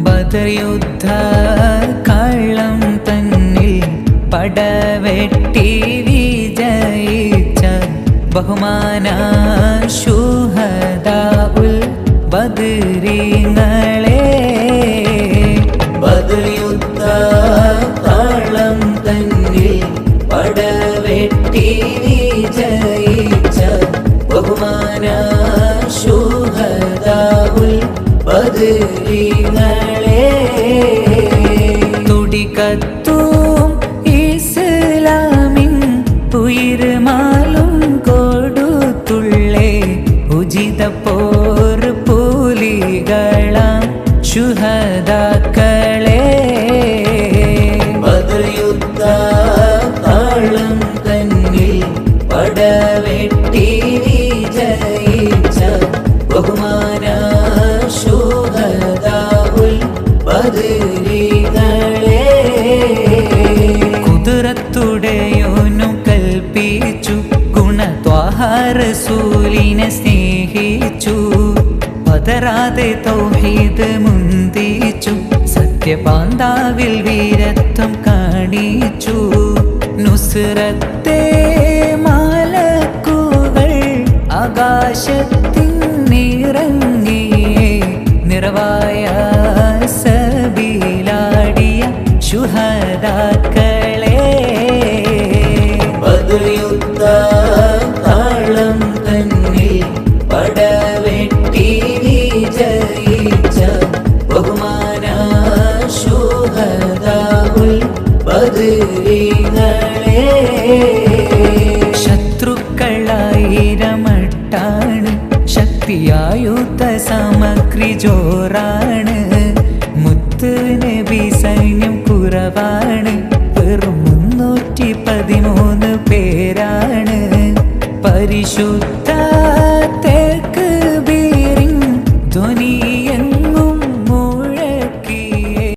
ബദർ യുദ്ധ കള്ളം തന്നിൽ പടവെട്ടി വിജയിച്ച ബഹുമാന ശുഹദാഉൽ ബദരീങ്ങളെ. ബദർ യുദ്ധ കള്ളം തന്നിൽ പടവെട്ടി വിജയിച്ച ബഹുമാന ശുഹദാഉൽ ബദരീങ്ങളെ. തുടികത്തും ഇസ്ലാമിൻ ഉയിർമാലും കൊടുത്തുള്ളേ ഉചിത പോർ പുലികളാം ശുഹദാക്കളെ. ബദർ യുദ്ധ താളം തന്നിൽ പടവെട്ടി വിജയിച്ച ബഹുമാന ശുഹദാഉൽ ബദരീങ്ങളെ. കുതിരത്തുടയോനു കൽപ്പിച്ചു ഗുണത്വാഹ റസൂലിനെ സ്നേഹിച്ചു. പതരാതെ തൗഹീദ് മുന്തിച്ചു സത്യപാന്താവിൽ വീരത്വം കാണിച്ചു. നുസ്രത്തെ മാലക്കുകൾ ആകാശത്തിന്നിറങ്ങിയേ നിറവായ സബീലാടിയ ശുഹദാക്കളെ. ബദർ യുദ്ധ താളം തന്നിൽ പടവെട്ടി വിജയിച്ച ബഹുമാന ശുഹദാഉൽ ബദരീങ്ങളെ. ശത്രുക്കളായിരമട്ടാണ് ശക്തിയായുധ സാമഗ്രി ജോറാണ്. മുത്ത് നബി സൈന്യം കുറവാണ്, വെറും 313 പേരാണ്. പരിശുദ്ധ